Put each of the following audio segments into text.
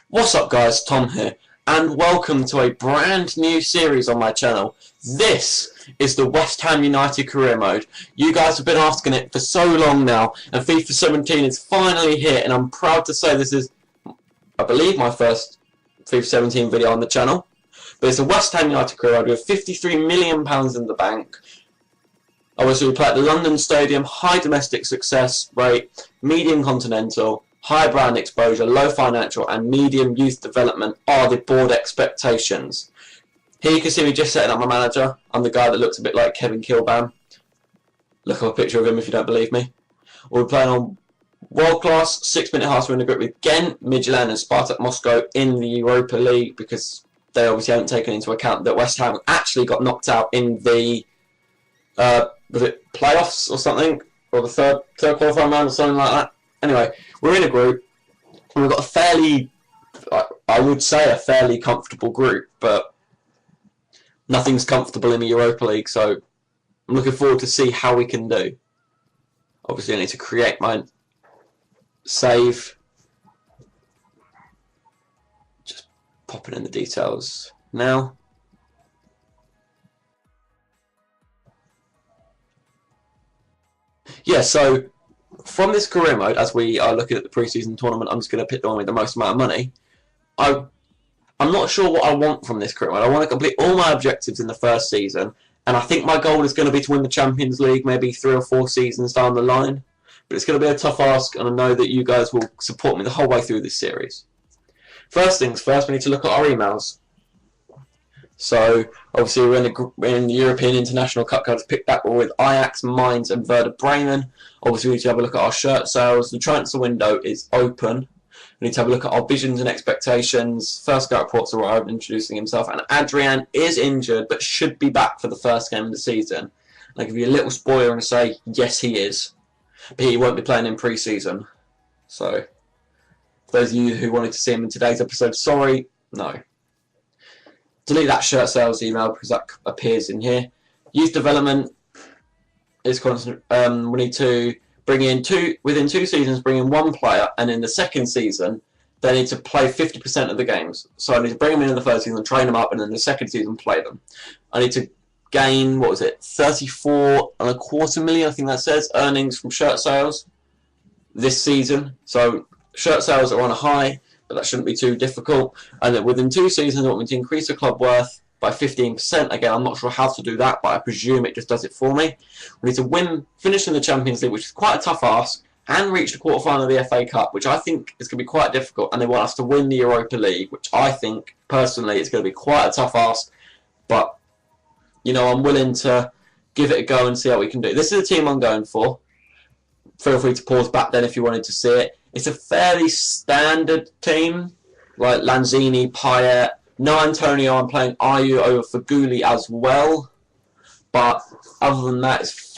What's up guys, Tom here, and welcome to a brand new series on my channel. This is the West Ham United career mode. You guys have been asking it for so long now, and FIFA 17 is finally here, and I'm proud to say this is, I believe, my first FIFA 17 video on the channel. But it's a West Ham United career mode with £53 million in the bank. Obviously we play at the London Stadium, high domestic success rate, medium continental, high brand exposure, low financial and medium youth development are the board expectations. Here you can see me just setting up my manager. I'm the guy that looks a bit like Kevin Kilbane. Look up a picture of him if you don't believe me. We're playing on world-class 6-minute halves. We're in a group with Ghent, Midtjylland and Spartak Moscow in the Europa League, because they obviously haven't taken into account that West Ham actually got knocked out in the was it playoffs or something? Or the third qualifying round or something like that. Anyway, we're in a group, and we've got a fairly, I would say a fairly comfortable group, but nothing's comfortable in the Europa League, so I'm looking forward to see how we can do. Obviously I need to create my save. Just popping in the details now. Yeah, so from this career mode, as we are looking at the pre-season tournament, I'm just going to pick the one with the most amount of money. I'm not sure what I want from this career mode. I want to complete all my objectives in the first season, and I think my goal is going to be to win the Champions League maybe 3 or 4 seasons down the line. But it's going to be a tough ask, and I know that you guys will support me the whole way through this series. First things first, we need to look at our emails. So, obviously we're in the European International Cup cards picked back with Ajax, Mainz and Werder Bremen. Obviously we need to have a look at our shirt sales. The transfer window is open. We need to have a look at our visions and expectations. First scout reports arrived introducing himself, and Adrian is injured but should be back for the first game of the season. I'll give you a little spoiler and say yes he is, but he won't be playing in pre-season. So, for those of you who wanted to see him in today's episode, sorry, no. Delete that shirt sales email because that appears in here. Youth development is constant. We need to bring in within 2 seasons, bring in 1 player, and in the second season they need to play 50% of the games. So I need to bring them in the first season, train them up, and then the second season play them. I need to gain, what was it, 34.25 million, I think that says, earnings from shirt sales this season. So shirt sales are on a high, but that shouldn't be too difficult. And then within 2 seasons, I want me to increase the club worth by 15%. Again, I'm not sure how to do that, but I presume it just does it for me. We need to finish in the Champions League, which is quite a tough ask, and reach the quarterfinal of the FA Cup, which I think is going to be quite difficult. And they want us to win the Europa League, which I think, personally, is going to be quite a tough ask. But, you know, I'm willing to give it a go and see how we can do. This is the team I'm going for. Feel free to pause back then if you wanted to see it. It's a fairly standard team, like Lanzini, Payet. No Antonio, I'm playing Ayew over Feghouli as well. But other than that, it's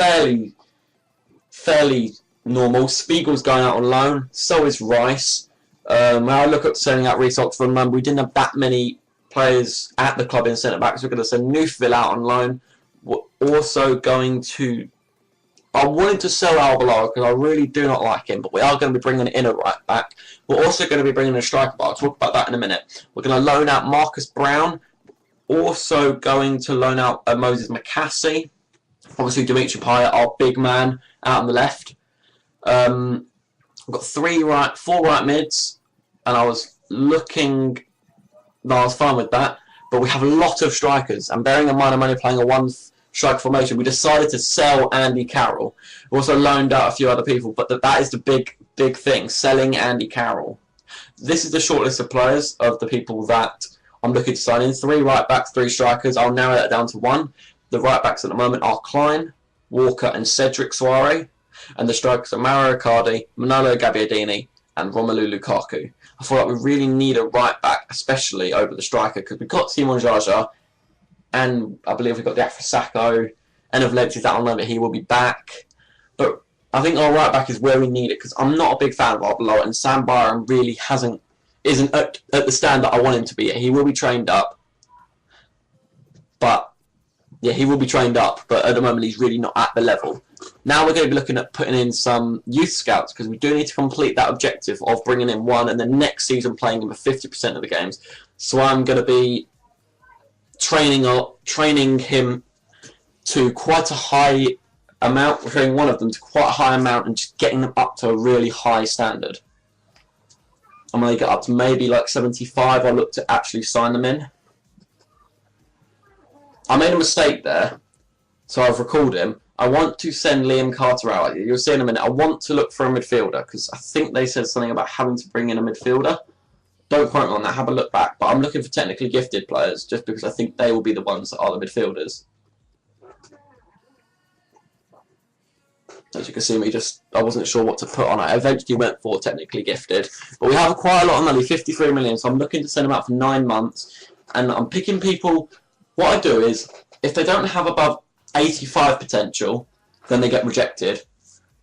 fairly normal. Spiegel's going out on loan, so is Rice. When I look at sending out Reece Oxford, remember we didn't have that many players at the club in centre-back, so we're going to send Neufville out on loan. We're also going to... I wanted to sell Albalao because I really do not like him, but we are going to be bringing in a right back. We're also going to be bringing in a striker, but I'll talk about that in a minute. We're going to loan out Marcus Brown. Also going to loan out Moses McCassie. Obviously Dimitri Payet, our big man, out on the left. I've got 4 right mids, and I was looking... No, I was fine with that, but we have a lot of strikers, and bearing in mind I'm only playing a 1-striker formation, we decided to sell Andy Carroll. We also loaned out a few other people, but that is the big thing, selling Andy Carroll. This is the shortlist of players of the people that I'm looking to sign in. 3 right backs, 3 strikers. I'll narrow that down to 1. The right backs at the moment are Klein, Walker and Cedric Soare, and the strikers are Mauro Icardi, Manolo Gabbiadini and Romelu Lukaku. I feel like we really need a right back, especially over the striker, because we've got Simon Jaja, and I believe we've got the Afrisako, and of Leipzig out on loan, but he will be back. But I think our right back is where we need it, because I'm not a big fan of Arbeloa, and Sam Byron really isn't at the stand that I want him to be at. He will be trained up, but yeah, he will be trained up, but at the moment he's really not at the level. Now we're going to be looking at putting in some youth scouts, because we do need to complete that objective of bringing in one and then next season playing him for 50% of the games. So I'm going to be training him to quite a high amount, training one of them to quite a high amount and just getting them up to a really high standard. I'm going to get up to maybe like 75. I'll look to actually sign them in. I made a mistake there, so I've recalled him. I want to send Liam Carter out. You'll see in a minute. I want to look for a midfielder, because I think they said something about having to bring in a midfielder. Don't quote me on that. Have a look back. But I'm looking for technically gifted players, just because I think they will be the ones that are the midfielders. As you can see, I wasn't sure what to put on it. I eventually went for technically gifted. But we have quite a lot of money, 53 million. So I'm looking to send them out for 9 months. And I'm picking people. What I do is, if they don't have above 85 potential, then they get rejected,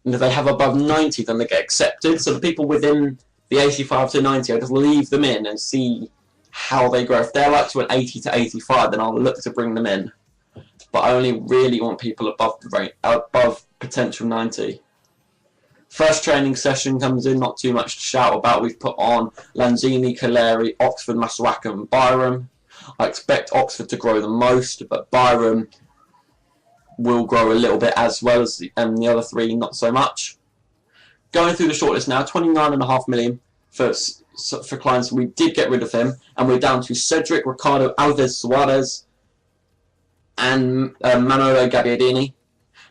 and if they have above 90, then they get accepted. So the people within the 85 to 90, I just leave them in and see how they grow. If they're like to an 80 to 85, then I'll look to bring them in. But I only really want people above the rate, above potential 90. First training session comes in, not too much to shout about. We've put on Lanzini, Caleri, Oxford, Masuaka and Byram. I expect Oxford to grow the most, but Byram will grow a little bit as well as the other three, not so much. Going through the shortlist now, 29.5 million for clients. We did get rid of him, and we're down to Cedric, Ricardo, Alves Suarez, and Manolo Gabbiadini.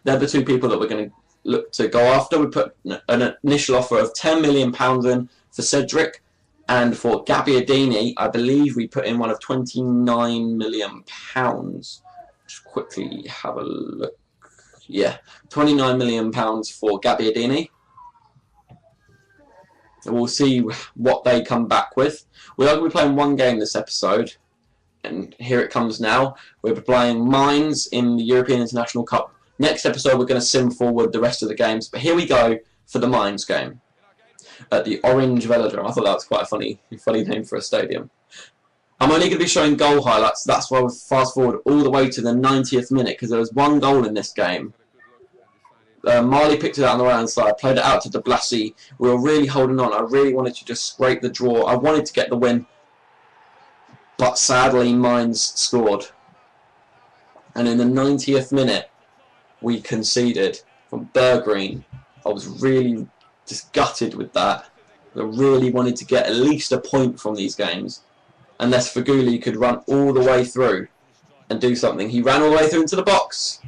They're the two people that we're going to look to go after. We put an initial offer of £10 million in for Cedric, and for Gabbiadini, I believe we put in one of £29 million. Just quickly have a look. Yeah, £29 million for Gabbiadini. And we'll see what they come back with. We are going to be playing one game this episode, and here it comes now. We're playing Mines in the European International Cup. Next episode, we're going to sim forward the rest of the games, but here we go for the Mines game at the Orange Velodrome. I thought that was quite a funny name for a stadium. I'm only going to be showing goal highlights. That's why we'll fast forward all the way to the 90th minute, because there was one goal in this game. Marley picked it out on the right-hand side, played it out to De Blasi. We were really holding on. I really wanted to just scrape the draw. I wanted to get the win, but sadly Mines scored. And in the 90th minute, we conceded from Bergreen. I was really just gutted with that. I really wanted to get at least a point from these games, unless Faguli could run all the way through and do something. He ran all the way through into the box,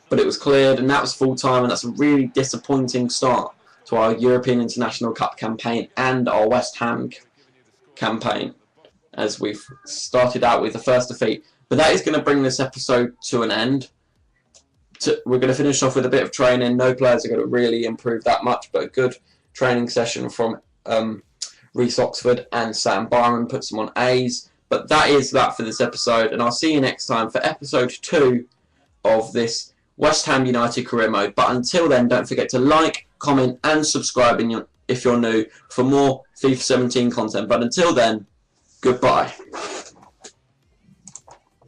but it was cleared, and that was full time, and that's a really disappointing start to our European International Cup campaign and our West Ham campaign, as we've started out with the first defeat. But that is going to bring this episode to an end. We're going to finish off with a bit of training. No players are going to really improve that much, but a good training session from Reece Oxford and Sam Byron puts them on A's. But that is that for this episode, and I'll see you next time for episode 2 of this West Ham United career mode. But until then, don't forget to like, comment and subscribe if you're new for more FIFA 17 content. But until then, goodbye.